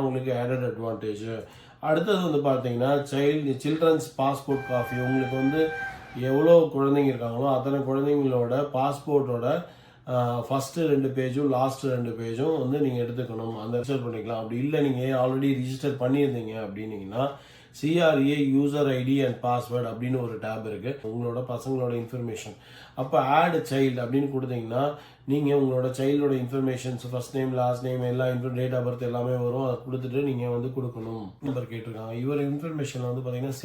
உங்களுக்கு added advantage. அடுத்தது வந்து பார்த்தீங்கன்னா சில்ட்ரன்ஸ் பாஸ்போர்ட் காப்பி. உங்களுக்கு வந்து எவ்வளோ குழந்தைங்க இருக்காங்களோ அத்தனை குழந்தைங்களோட பாஸ்போர்ட்டோட ஃபஸ்ட்டு 2 பேஜும் லாஸ்ட்டு 2 பேஜும் வந்து நீங்கள் எடுத்துக்கணும். அந்த ரிஜிஸ்டர் பண்ணிக்கலாம். அப்படி இல்லை நீங்கள் ஆல்ரெடி ரிஜிஸ்டர் பண்ணியிருந்தீங்க அப்படின்னீங்கன்னா CRA user ID and password அப்படின்னு ஒரு டேப் இருக்குது. உங்களோட பசங்களோட இன்ஃபர்மேஷன் அப்போ ஆட் சைல்டு அப்படின்னு கொடுத்தீங்கன்னா நீங்கள் உங்களோட சைல்டோட informations first name last name எல்லா டேட் ஆஃப் பர்த் எல்லாமே வரும். அதை கொடுத்துட்டு நீங்கள் வந்து கொடுக்கணும். நம்பர் கேட்டிருக்காங்க. இவர் இன்ஃபர்மேஷனில் வந்து பார்த்தீங்கன்னா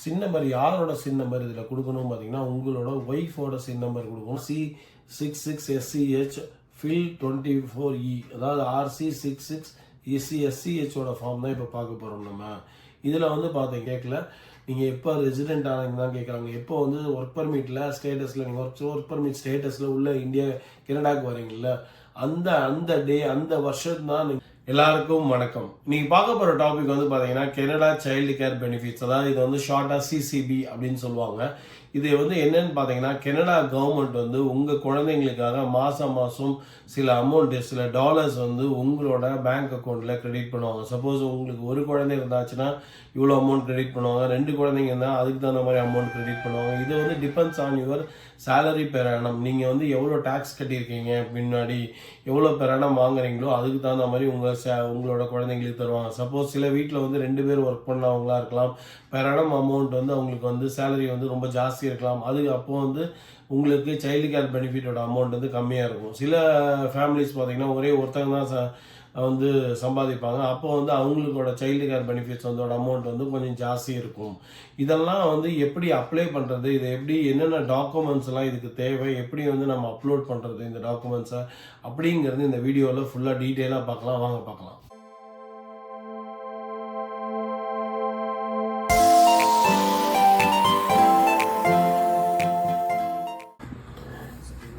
சின் நம்பர் யாரோட சின் நம்பர் இதில் கொடுக்கணும் பார்த்தீங்கன்னா உங்களோட ஒய்ஃபோட சின் நம்பர் கொடுக்கணும். C66SCH ஃபில் 24E அதாவது RC66SCHோட ஃபார்ம் தான் இப்போ பார்க்க போகிறோம். நம்ம இதில் வந்து பார்த்தீங்க கேட்கல நீங்கள் எப்போ ரெசிடென்ட் ஆனீங்க தான் கேட்குறாங்க. எப்போ வந்து ஒர்க் பர்மிட்டில் ஸ்டேட்டஸில் நீங்கள் ஒர்க் பர்மிட் ஸ்டேட்டஸில் உள்ள கனடாவுக்கு வரீங்கல்ல அந்த டே அந்த வருஷம் தான். எல்லாருக்கும் வணக்கம். நீங்கள் பார்க்க போகிற டாபிக் வந்து பார்த்தீங்கன்னா கனடா சைல்டு கேர் பெனிஃபிட்ஸ். அதாவது இது வந்து ஷார்ட்டாக CCB அப்படின்னு சொல்லுவாங்க. இது வந்து என்னன்னு பார்த்தீங்கன்னா கனடா கவர்மெண்ட் வந்து உங்கள் குழந்தைங்களுக்காக மாதம் சில அமௌண்ட் சில டாலர்ஸ் வந்து உங்களோட பேங்க் அக்கௌண்ட்டில் கிரெடிட் பண்ணுவாங்க. சப்போஸ் உங்களுக்கு ஒரு குழந்தை இருந்தாச்சுன்னா இவ்வளோ அமௌண்ட் கிரெடிட் பண்ணுவாங்க. 2 குழந்தைங்க இருந்தால் அதுக்கு தகுந்த மாதிரி அமௌண்ட் கிரெடிட் பண்ணுவாங்க. இது வந்து depends on your salary per annum. நீங்கள் வந்து எவ்வளோ டேக்ஸ் கட்டியிருக்கீங்க பின்னாடி எவ்வளோ பெர் ஆனம் வாங்குறீங்களோ அதுக்கு தகுந்த மாதிரி உங்களோட குழந்தைங்களுக்கு தருவாங்க. சப்போஸ் சில வீட்டில் வந்து 2 பேர் ஒர்க் பண்ணவங்களா இருக்கலாம். பெர் ஆனம் அமௌண்ட் வந்து அவங்களுக்கு வந்து சேலரி வந்து ரொம்ப ஜாஸ்தி இருக்கலாம். அது அப்போ வந்து உங்களுக்கு சைல்டு கேர் பெனிஃபிட்டோட அமௌண்ட் வந்து கம்மியாக இருக்கும். சில ஃபேமிலிஸ் பார்த்தீங்கன்னா ஒரே ஒருத்தங்க தான் வந்து சம்பாதிப்பாங்க. அப்போ வந்து அவங்களோட சைல்டு கேர் பெனிஃபிட்ஸ் வந்து அமௌண்ட் வந்து கொஞ்சம் ஜாஸ்தி இருக்கும். இதெல்லாம் வந்து எப்படி அப்ளை பண்ணுறது, இது எப்படி என்னென்ன டாக்குமெண்ட்ஸ் எல்லாம் இதுக்கு தேவை, எப்படி வந்து நம்ம அப்லோட் பண்ணுறது இந்த டாக்குமெண்ட்ஸை அப்படிங்கிறது இந்த வீடியோவில் ஃபுல்லாக டீட்டெயிலாக பார்க்கலாம். வாங்க பார்க்கலாம்.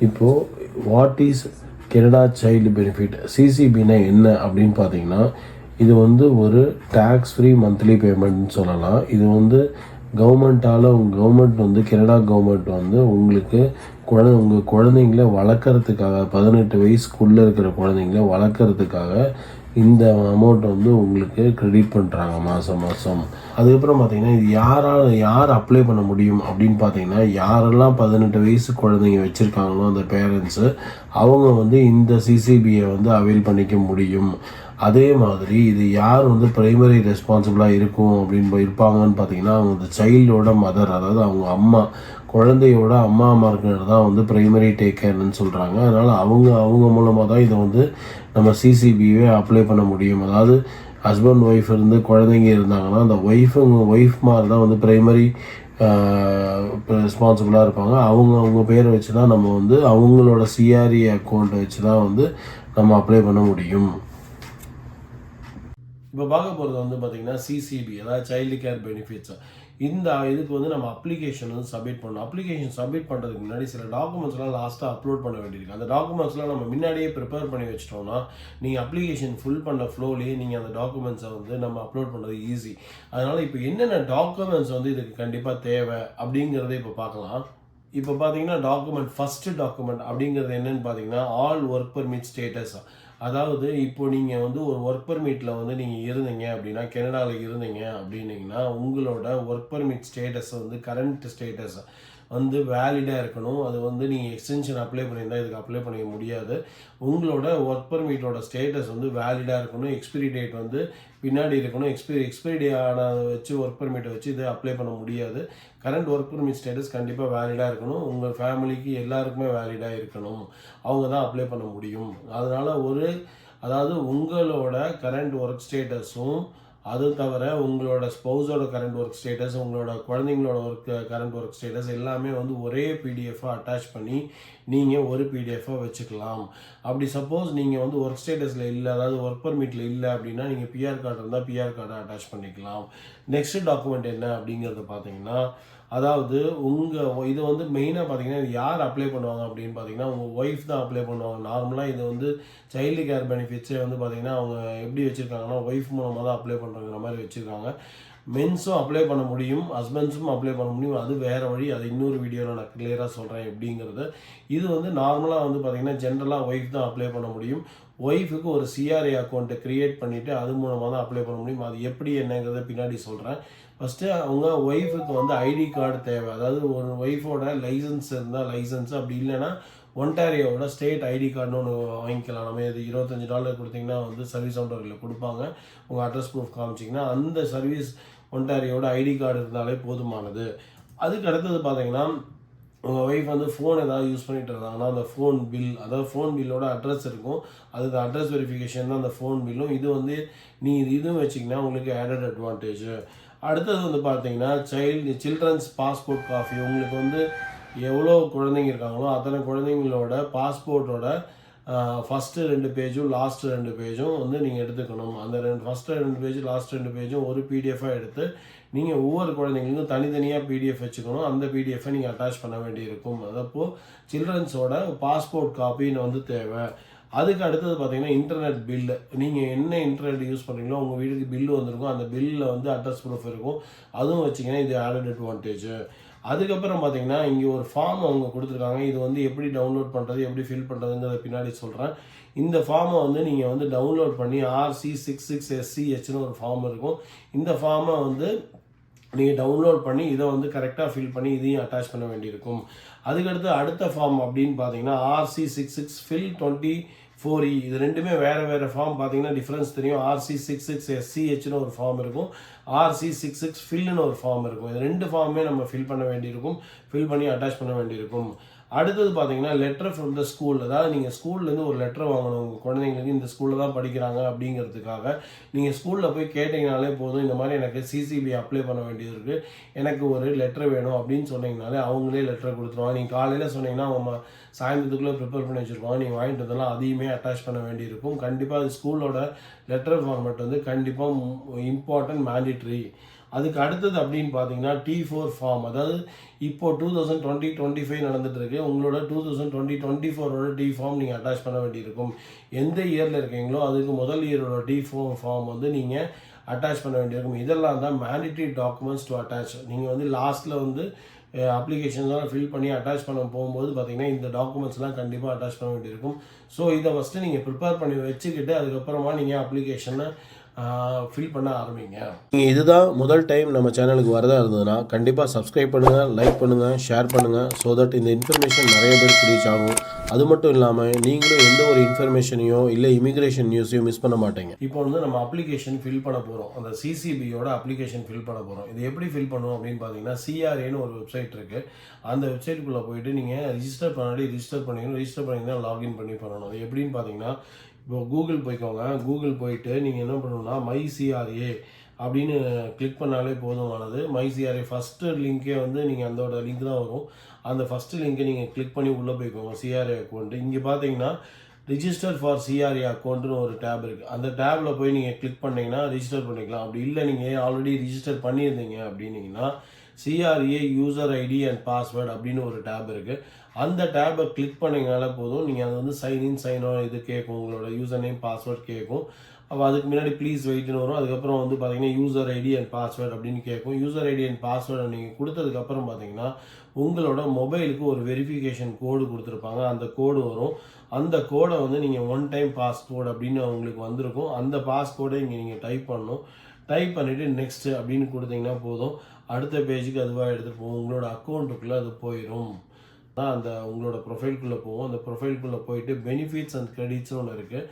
இப்போது what is Canada child benefit CCBனா என்ன அப்படின்னு பார்த்தீங்கன்னா இது வந்து ஒரு டேக்ஸ் ஃப்ரீ மந்த்லி பேமெண்ட்னு சொல்லலாம். இது வந்து கவர்மெண்ட் வந்து கனடா கவர்மெண்ட் வந்து உங்களுக்கு உங்கள் குழந்தைங்கள வளர்க்குறதுக்காக 18 வயசுக்குள்ளே இருக்கிற குழந்தைங்கள வளர்க்குறதுக்காக இந்த அமௌண்ட் வந்து உங்களுக்கு கிரெடிட் பண்ணுறாங்க மாதம். அதுக்கப்புறம் பார்த்தீங்கன்னா இது யார் அப்ளை பண்ண முடியும் அப்படின்னு பார்த்தீங்கன்னா யாரெல்லாம் 18 வயசு குழந்தைங்க வச்சுருக்காங்களோ அந்த பேரண்ட்ஸு அவங்க வந்து இந்த CCBயை வந்து அவைல் பண்ணிக்க முடியும். அதே மாதிரி இது யார் வந்து பிரைமரி ரெஸ்பான்சிபிளாக இருக்கும் அப்படின்னு இருப்பாங்கன்னு பார்த்தீங்கன்னா அவங்க இந்த சைல்டோட மதர், அதாவது அவங்க அம்மா, குழந்தையோட அம்மா இருக்கிறது தான் வந்து பிரைமரி டேக் கேர்னு சொல்கிறாங்க. அதனால் அவங்க மூலமாக தான் இதை வந்து நம்ம CCBவே அப்ளை பண்ண முடியும். அதாவது ஹஸ்பண்ட் ஒய்ஃப் இருந்து குழந்தைங்க இருந்தாங்கன்னா அந்த ஒய்ஃப் மாதிரி தான் வந்து பிரைமரி ரெஸ்பான்சிபிளாக இருப்பாங்க. அவங்க பேரை வச்சு தான் நம்ம வந்து அவங்களோட CRA அக்கௌண்ட்டை வச்சு தான் வந்து நம்ம அப்ளை பண்ண முடியும். இப்போ பார்க்க போகிறது வந்து பார்த்திங்கன்னா CCB அதாவது சைல்டு கேர் பெனிஃபிட்ஸ். இதுக்கு வந்து நம்ம அப்ளிகேஷன் வந்து சப்மிட் பண்ணணும். அப்ளிகேஷன் சப்மிட் பண்ணுறதுக்கு முன்னாடி சில டாக்குமெண்ட்ஸ்லாம் லாஸ்ட்டாக அப்லோட் பண்ண வேண்டியிருக்கு. அந்த டாக்குமெண்ட்ஸ்லாம் நம்ம முன்னாடியே ப்ரிப்பேர் பண்ணி வச்சிட்டோம்னா நீங்கள் அப்ளிகேஷன் ஃபுல் பண்ண ஃப்ளோலேயே நீங்கள் அந்த டாக்குமெண்ட்ஸை வந்து நம்ம அப்லோட் பண்ணுறது ஈஸி. அதனால் இப்போ என்னென்ன டாக்குமெண்ட்ஸ் வந்து இதுக்கு கண்டிப்பாக தேவை அப்படிங்கிறத இப்போ பார்க்கலாம். இப்போ பார்த்தீங்கன்னா ஃபஸ்ட்டு டாக்குமெண்ட் அப்படிங்கிறது என்னென்னு பார்த்தீங்கன்னா ஆல் ஒர்க் பர்மிட் ஸ்டேட்டஸ். அதாவது இப்போ நீங்கள் வந்து ஒரு ஒர்க் பர்மிட்டில் வந்து நீங்கள் இருந்தீங்க அப்படின்னா கனடாவில் இருந்தீங்க அப்படின்னீங்கன்னா உங்களோட ஒர்க் பர்மிட் ஸ்டேட்டஸ் வந்து கரண்ட் ஸ்டேட்டஸ் வந்து வேலிடாக இருக்கணும். அது வந்து நீங்கள் எக்ஸ்டென்ஷன் அப்ளை பண்ணியிருந்தால் இதுக்கு அப்ளை பண்ணிக்க முடியாது. உங்களோட ஒர்க் பர்மிட்டோட ஸ்டேட்டஸ் வந்து வேலிடாக இருக்கணும். எக்ஸ்பிரி டேட் வந்து பின்னாடி இருக்கணும். எக்ஸ்பிரி டே ஆனதை வச்சு ஒர்க் பர்மிட்டை வச்சு இதை அப்ளை பண்ண முடியாது. கரண்ட் ஒர்க் பர்மிட் ஸ்டேட்டஸ் கண்டிப்பாக வேலிடாக இருக்கணும். உங்கள் ஃபேமிலிக்கு எல்லாருக்குமே வேலிடாக இருக்கணும். அவங்க தான் அப்ளை பண்ண முடியும். அதனால் அதாவது உங்களோட கரண்ட் ஒர்க் ஸ்டேட்டஸும் அது தவிர உங்களோட ஸ்பௌஸோட கரண்ட் ஒர்க் ஸ்டேட்டஸ், உங்களோட குழந்தைங்களோட கரண்ட் ஒர்க் ஸ்டேட்டஸ் எல்லாமே வந்து ஒரே பிடிஎஃபாக அட்டாச் பண்ணி நீங்கள் ஒரு பிடிஎஃபாக வச்சுக்கலாம். அப்படி சப்போஸ் நீங்கள் வந்து ஒர்க் ஸ்டேட்டஸில் இல்லை, அதாவது ஒர்க் பர்மிட்டில் இல்லை அப்படின்னா நீங்கள் பிஆர் கார்டு இருந்தால் பிஆர் கார்டை அட்டாச் பண்ணிக்கலாம். நெக்ஸ்ட் டாக்குமெண்ட் என்ன அப்படிங்கிறத பார்த்தீங்கன்னா அதாவது இது வந்து மெயினாக பார்த்தீங்கன்னா இது யார் அப்ளை பண்ணுவாங்க அப்படின்னு பார்த்தீங்கன்னா உங்கள் ஒய்ஃப் தான் அப்ளை பண்ணுவாங்க. நார்மலாக இது வந்து சைல்டு கேர் பெனிஃபிட்ஸே வந்து பார்த்தீங்கன்னா அவங்க எப்படி வச்சுருக்காங்கன்னா ஒய்ஃப் மூலமாக தான் அப்ளை பண்ணுறங்கிற மாதிரி வச்சுருக்காங்க. மென்ஸும் அப்ளை பண்ண முடியும், ஹஸ்பண்ட்ஸும் அப்ளை பண்ண முடியும். அது வேறு வழி. அது இன்னொரு வீடியோவில் நான் கிளியராக சொல்கிறேன் எப்படிங்கிறது. இது வந்து நார்மலாக வந்து பார்த்திங்கன்னா ஜென்ரலாக ஒய்ஃப் தான் அப்ளை பண்ண முடியும். ஒய்ஃபுக்கு ஒரு சிஆர்ஏ அக்கௌண்ட்டை க்ரியேட் பண்ணிவிட்டு அது மூலமாக தான் அப்ளை பண்ண முடியும். அது எப்படி என்னங்கிறத பின்னாடி சொல்கிறேன். ஃபஸ்ட்டு அவங்க ஒய்ஃபுக்கு வந்து ஐடி கார்டு தேவை. அதாவது ஒரு ஒய்ஃபோட லைசன்ஸ் இருந்தால் லைசன்ஸ், அப்படி இல்லைன்னா ஒன்டாரியோவோட ஸ்டேட் ஐடி கார்டுன்னு ஒன்று வாங்கிக்கலாம். நம்ம இது $25 கொடுத்தீங்கன்னா வந்து சர்வீஸ் கவுண்டரில் கொடுப்பாங்க. உங்கள் அட்ரஸ் ப்ரூஃப் காமிச்சிங்கன்னா அந்த சர்வீஸ் ஒன்டாரியோட ஐடி கார்டு இருந்தாலே போதுமானது. அதுக்கு அடுத்தது பார்த்தீங்கன்னா உங்கள் ஒய்ஃப் வந்து ஃபோன் ஏதாவது யூஸ் பண்ணிட்டு இருந்தாங்கன்னா அந்த ஃபோன் பில், அதாவது ஃபோன் பில்லோட அட்ரஸ் இருக்கும். அதுக்கு அட்ரஸ் வெரிஃபிகேஷன் தான் அந்த ஃபோன் பில்லும். இது வந்து இதுவும் வச்சிங்கன்னா உங்களுக்கு ஆடட் அட்வான்டேஜ். அடுத்தது வந்து பார்த்தீங்கன்னா சில்ட்ரன்ஸ் பாஸ்போர்ட் காப்பி. உங்களுக்கு வந்து எவ்வளோ குழந்தைங்க இருக்காங்களோ அத்தனை குழந்தைங்களோட பாஸ்போர்ட்டோட ஃபஸ்ட்டு 2 பேஜும் லாஸ்ட்டு 2 பேஜும் வந்து நீங்கள் எடுத்துக்கணும். அந்த ஃபஸ்ட்டு 2 பேஜும் லாஸ்ட் 2 பேஜும் ஒரு பிடிஎஃபாக எடுத்து நீங்கள் ஒவ்வொரு குழந்தைங்களுக்கும் தனித்தனியாக பிடிஎஃப் வச்சுக்கணும். அந்த பிடிஎஃபை நீங்கள் அட்டாச் பண்ண வேண்டியிருக்கும். அதப்போ சில்ட்ரன்ஸோட பாஸ்போர்ட் காப்பின்னு வந்து தேவை. அதுக்கு அடுத்தது பார்த்தீங்கன்னா இன்டர்நெட் பில்லு. நீங்கள் என்ன இன்டர்நெட் யூஸ் பண்ணுறீங்களோ உங்கள் வீட்டுக்கு பில்லு வந்திருக்கும். அந்த பில்லில் வந்து அட்ரஸ் ப்ரூஃப் இருக்கும். அதுவும் வச்சிங்கன்னா இது ஆடட் அட்வான்டேஜ். அதுக்கப்புறம் பார்த்தீங்கன்னா இங்கே ஒரு ஃபார்ம் அவங்க கொடுத்துருக்காங்க. இது வந்து எப்படி டவுன்லோட் பண்ணுறது, எப்படி ஃபில் பண்ணுறதுங்கிறத பின்னாடி சொல்கிறேன். இந்த ஃபார்மை வந்து நீங்கள் வந்து டவுன்லோட் பண்ணி RC66SCHன்னு ஒரு ஃபார்ம் இருக்கும். இந்த ஃபார்மை வந்து நீங்கள் டவுன்லோட் பண்ணி இதை வந்து கரெக்டாக ஃபில் பண்ணி இதையும் அட்டாச் பண்ண வேண்டியிருக்கும். அதுக்கடுத்து அடுத்த ஃபார்ம் அப்படின்னு பார்த்தீங்கன்னா RC66 ஃபில் 24E. இது ரெண்டுமே வேறு ஃபார்ம். பார்த்தீங்கன்னா டிஃப்ரென்ஸ் தெரியும். RC66SCHன்னு ஒரு ஃபார்ம் இருக்கும், RC66 ஃபில்லுன்னு ஒரு ஃபார்ம் இருக்கும். இது 2 ஃபார்மே நம்ம ஃபில் பண்ண வேண்டியிருக்கும், ஃபில் பண்ணி அட்டாச் பண்ண வேண்டியிருக்கும். அடுத்தது பார்த்தீங்கன்னா லெட்டர் ஃப்ரம் த ஸ்கூல். அதாவது நீங்கள் ஸ்கூல்லேருந்து ஒரு லெட்டர் வாங்கணும். உங்கள் குழந்தைங்களுக்கு இந்த ஸ்கூலில் தான் படிக்கிறாங்க அப்படிங்கிறதுக்காக நீங்கள் ஸ்கூலில் போய் கேட்டிங்கனாலே போதும். இந்த மாதிரி எனக்கு சிசிபி அப்ளை பண்ண வேண்டியது இருக்குது, எனக்கு ஒரு லெட்டர் வேணும் அப்படின்னு சொன்னீங்கனாலே அவங்களே லெட்டர் கொடுத்துருவாங்க. நீங்கள் காலையில் சொன்னீங்கன்னா அவங்க சாயந்தரத்துக்குள்ளே ப்ரிப்பேர் பண்ணி வச்சுருப்பாங்க. நீங்கள் வாங்கிட்டு வந்தாலும் அதையுமே அட்டாச் பண்ண வேண்டியிருக்கும். கண்டிப்பாக அது ஸ்கூலோட லெட்டர் ஃபார்மேட் வந்து கண்டிப்பாக இம்பார்ட்டன்ட், மேண்டிட்ரி. அதுக்கு அடுத்தது அப்படின்னு பார்த்தீங்கன்னா T4 ஃபார்ம். அதாவது இப்போது 2020-25 நடந்துட்டு இருக்கு. உங்களோட 2020-24ஓட T ஃபார்ம் நீங்கள் அட்டாச் பண்ண வேண்டியிருக்கும். எந்த இயரில் இருக்கீங்களோ அதுக்கு முதல் இயரோட T4 ஃபார்ம் வந்து நீங்கள் அட்டாச் பண்ண வேண்டியிருக்கும். இதெல்லாம் தான் மேண்டிட்ரி டாக்குமெண்ட்ஸ் டு அட்டாச். நீங்கள் வந்து லாஸ்ட்டில் வந்து அப்ளிகேஷன்ஸ்லாம் ஃபில் பண்ணி அட்டாச் பண்ண போகும்போது பார்த்தீங்கன்னா இந்த டாக்குமெண்ட்ஸ்லாம் கண்டிப்பாக அட்டாச் பண்ண வேண்டியிருக்கும். ஸோ இதை ஃபஸ்ட்டு நீங்கள் ப்ரிப்பேர் பண்ணி வச்சுக்கிட்டு அதுக்கப்புறமா நீங்கள் அப்ளிகேஷனை ஃபில் பண்ண ஆரம்பிங்க. நீங்கள் இதுதான் முதல் டைம் நம்ம சேனலுக்கு வரதா இருந்ததுன்னா கண்டிப்பாக சப்ஸ்கிரைப் பண்ணுங்கள், லைக் பண்ணுங்கள், ஷேர் பண்ணுங்கள். ஸோ தட் இந்த இன்ஃபர்மேஷன் நிறைய பேருக்கு ரீச் ஆகும். அது மட்டும் இல்லாமல் நீங்களும் எந்த ஒரு இன்ஃபர்மேஷனையோ இல்லை இமிக்ரேஷன் நியூஸையும் மிஸ் பண்ண மாட்டேங்க. இப்போ வந்து நம்ம அப்ளிகேஷன் ஃபில் பண்ண போகிறோம். அந்த சிசிபியோட அப்ளிகேஷன் ஃபில் பண்ண போகிறோம். இது எப்படி ஃபில் பண்ணுவோம் அப்படின்னு பார்த்தீங்கன்னா CRAன்னு ஒரு வெப்சைட் இருக்குது. அந்த வெப்சைட்டுக்குள்ளே போயிட்டு நீங்கள் ரிஜிஸ்டர் பண்ணிக்கணும். ரிஜிஸ்டர் பண்ணிங்கன்னா லாகின் பண்ணி பண்ணணும். அது எப்படின்னு பார்த்தீங்கன்னா இப்போ கூகுள் போய்க்கோங்க. கூகுள் போயிட்டு நீங்கள் என்ன பண்ணணும்னா MyCRA அப்படின்னு கிளிக் பண்ணாலே போதுமானது. MyCRA ஃபஸ்ட்டு லிங்க்கே வந்து நீங்கள் அதோட லிங்க் தான் வரும். அந்த ஃபஸ்ட்டு லிங்க்கை நீங்கள் கிளிக் பண்ணி உள்ளே போய்க்கோங்க. CRA அக்கௌண்ட்டு இங்கே பார்த்தீங்கன்னா ரிஜிஸ்டர் ஃபார் CRA அக்கௌண்ட்டுன்னு ஒரு டேப் இருக்குது. அந்த டேப்பில் போய் நீங்கள் கிளிக் பண்ணிங்கன்னா ரிஜிஸ்டர் பண்ணிக்கலாம். அப்படி இல்லை நீங்கள் ஆல்ரெடி ரிஜிஸ்டர் பண்ணியிருந்தீங்க அப்படின்னீங்கன்னா CRA user ID and password அப்படின்னு ஒரு டேப் இருக்குது. அந்த டேப்பை கிளிக் பண்ணிங்கனால போதும். நீங்கள் அது வந்து சைன் அவுட் இது கேட்கும், உங்களோட யூசர் நேம் பாஸ்வேர்ட் கேட்கும். அப்போ அதுக்கு முன்னாடி ப்ளீஸ் வெயிட்னு வரும். அதுக்கப்புறம் வந்து பார்த்தீங்கன்னா யூசர் ஐடி அண்ட் பாஸ்வேர்டு அப்படின்னு கேட்கும். யூசர் ஐடி அண்ட் பாஸ்வேர்டை நீங்கள் கொடுத்ததுக்கப்புறம் பார்த்தீங்கன்னா உங்களோட மொபைலுக்கு ஒரு வெரிஃபிகேஷன் கோடு கொடுத்துருப்பாங்க. அந்த கோடு வரும். அந்த கோடை வந்து நீங்கள் ஒன் டைம் பாஸ்கோடு அப்படின்னு உங்களுக்கு வந்திருக்கும். அந்த பாஸ்கோடை இங்கே நீங்கள் டைப் பண்ணணும். டைப் பண்ணிவிட்டு நெக்ஸ்ட்டு அப்படின்னு கொடுத்தீங்கன்னா போதும். அடுத்த பேஜுக்கு அதுவாக எடுத்துகிட்டு போகும். உங்களோட அக்கௌண்ட்டுக்குள்ளே அது போயிடும். அந்த உங்களோட ப்ரொஃபைல்குள்ளே போகும். அந்த ப்ரொஃபைல்குள்ளே போயிட்டு பெனிஃபிட்ஸ் அண்ட் கிரெடிட்ஸ்னு ஒன்று இருக்குது.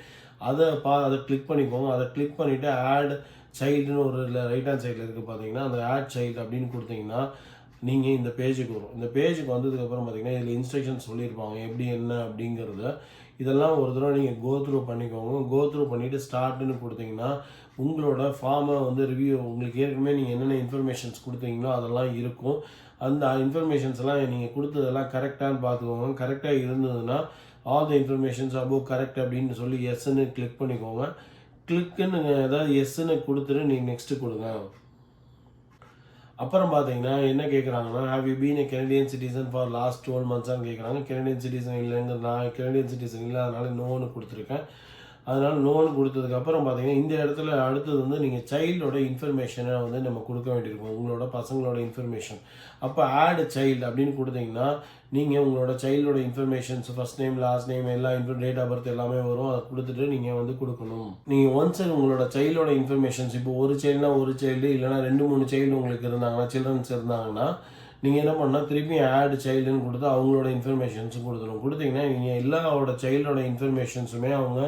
அதை கிளிக் பண்ணிக்கோங்க. அதை கிளிக் பண்ணிவிட்டு ஆட் சைல்டுன்னு ஒரு ரைட் ஹேண்ட் சைடில் இருக்குது பார்த்தீங்கன்னா, அந்த ஆட் சைல்டு அப்படின்னு கொடுத்தீங்கன்னா நீங்கள் இந்த பேஜுக்கு வரும். இந்த பேஜுக்கு வந்ததுக்கப்புறம் பார்த்தீங்கன்னா இதில் இன்ஸ்ட்ரக்ஷன் சொல்லியிருப்பாங்க எப்படி என்ன அப்படிங்கிறத. இதெல்லாம் ஒரு தடவை நீங்கள் கோத்ரூ பண்ணிக்கோங்க. கோத்ரூ பண்ணிவிட்டு ஸ்டார்ட்டுன்னு கொடுத்தீங்கன்னா உங்களோட ஃபார்மை வந்து ரிவ்யூ, உங்களுக்கு ஏற்கனவே நீங்கள் என்னென்ன இன்ஃபர்மேஷன்ஸ் கொடுத்தீங்களோ அதெல்லாம் இருக்கும். அந்த இன்ஃபர்மேஷன்ஸ் எல்லாம் நீங்கள் கொடுத்ததெல்லாம் கரெக்டானு பார்த்துக்கோங்க. கரெக்டாக இருந்ததுன்னா all the informations above correct அப்படின்னு சொல்லி எஸ்ன்னு கிளிக் பண்ணிக்கோங்க. கிளிக்குன்னு ஏதாவது எஸ்ன்னு கொடுத்துட்டு நீங்கள் நெக்ஸ்ட்டு கொடுங்க. அப்புறம் பார்த்தீங்கன்னா என்ன கேட்குறாங்கன்னா, have you been a Canadian citizen for last 12 months கேட்குறாங்க. கெனடியன் சிட்டிசன் இல்லைங்க, நான் கெனடியன் சிட்டிசன் இல்லை, அதனால நோன்னு கொடுத்துருக்கேன். அதனால் நோன்னு கொடுத்ததுக்கப்புறம் பார்த்தீங்கன்னா இந்த இடத்துல அடுத்தது வந்து நீங்கள் சைல்டோட இன்ஃபர்மேஷனை வந்து நம்ம கொடுக்க வேண்டியிருக்கும், உங்களோட பசங்களோட இன்ஃபர்மேஷன். அப்போ ஆட் சைல்டு அப்படின்னு கொடுத்தீங்கன்னா நீங்கள் உங்களோட சைல்டோட informations first name last name எல்லா டேட் ஆஃப் பர்த் எல்லாமே வரும், அதை கொடுத்துட்டு நீங்கள் வந்து கொடுக்கணும். நீங்கள் ஒன்ஸ் உங்களோட சைல்டோட இன்ஃபர்மேஷன்ஸ் இப்போ ஒரு சைல்டுனா ஒரு சைல்டு இல்லைனா 2-3 சைல்டு உங்களுக்கு இருந்தாங்கன்னா சில்ட்ரன்ஸ் இருந்தாங்கன்னா நீங்கள் என்ன பண்ணால் திருப்பி ஆட் சைல்டுன்னு கொடுத்து அவங்களோட இன்ஃபர்மேஷன்ஸும் கொடுத்துடும். கொடுத்தீங்கன்னா நீங்கள் எல்லாரோட சைல்டோட இன்ஃபர்மேஷன்ஸுமே அவங்க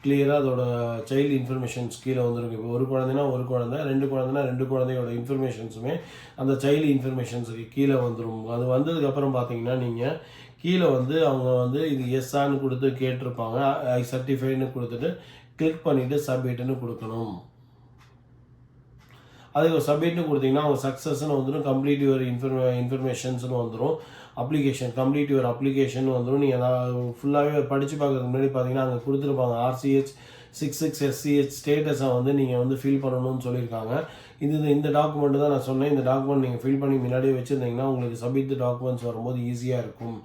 கிளியராக அதோட சைல்டு இன்ஃபர்மேஷன்ஸ் கீழே வந்துருக்கு. இப்போ ஒரு குழந்தைனா ஒரு குழந்தை, 2 குழந்தைனா 2 குழந்தையோட இன்ஃபர்மேஷன்ஸுமே அந்த சைல்டு இன்ஃபர்மேஷன்ஸுக்கு கீழே வந்துடும். அது வந்ததுக்கப்புறம் பார்த்தீங்கன்னா நீங்கள் கீழே வந்து அவங்க வந்து இது எஸ்ஸான்னு கொடுத்து கேட்டிருப்பாங்க, ஐ சர்டிஃபைடுன்னு கொடுத்துட்டு கிளிக் பண்ணிவிட்டு சப்மிட்டுன்னு கொடுக்கணும். அதுக்கு சப்மிட்னு கொடுத்தீங்கன்னா அவங்க சக்ஸஸ்ன்னு வந்துடும், கம்ப்ளீட் யுவர் இன்ஃபர்மேஷன்ஸ்னு வந்துடும், கம்ப்ளீட் யுவர் அப்ளிகேஷன் வந்துடும். நீங்கள் அதை ஃபுல்லாகவே படித்து பார்க்குறதுக்கு முன்னாடி பார்த்தீங்கன்னா அங்கே கொடுத்துருப்பாங்க RCH 66 SCH ஸ்டேட்டஸை வந்து நீங்கள் வந்து ஃபில் பண்ணணும்னு சொல்லியிருக்காங்க. இந்த டாக்குமெண்ட் தான் நான் சொன்னேன். இந்த டாக்குமெண்ட் நீங்கள் ஃபில் பண்ணி முன்னாடியே வச்சுருந்தீங்கன்னா உங்களுக்கு சப்மிட் த டாக்குமெண்ட்ஸ் வரும்போது ஈஸியாக இருக்கும்.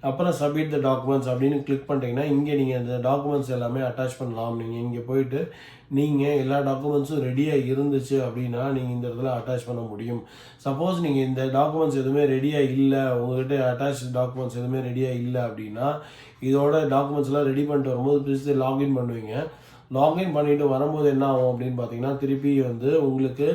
அப்புறம் சப்மிட் த டாக்குமெண்ட்ஸ் அப்படின்னு கிளிக் பண்ணிட்டீங்கன்னா இங்கே நீங்கள் இந்த டாக்குமெண்ட்ஸ் எல்லாமே அட்டாச் பண்ணலாம். நீங்கள் இங்கே போயிட்டு நீங்கள் எல்லா டாக்குமெண்ட்ஸும் ரெடியாக இருந்துச்சு அப்படின்னா நீங்கள் இந்த இடத்துல அட்டாச் பண்ண முடியும். சப்போஸ் நீங்கள் இந்த டாக்குமெண்ட்ஸ் எதுவுமே ரெடியாக இல்லை, உங்கள்கிட்ட அட்டாச் டாக்குமெண்ட்ஸ் எதுவுமே ரெடியாக இல்லை அப்படின்னா இதோட டாக்குமெண்ட்ஸ்லாம் ரெடி பண்ணிட்டு வரும்போது ப்ளீஸ் லாகின் பண்ணுவீங்க. லாகின் பண்ணிவிட்டு வரும்போது என்ன ஆகும் அப்படின்னு பார்த்தீங்கன்னா திருப்பி வந்து உங்களுக்கு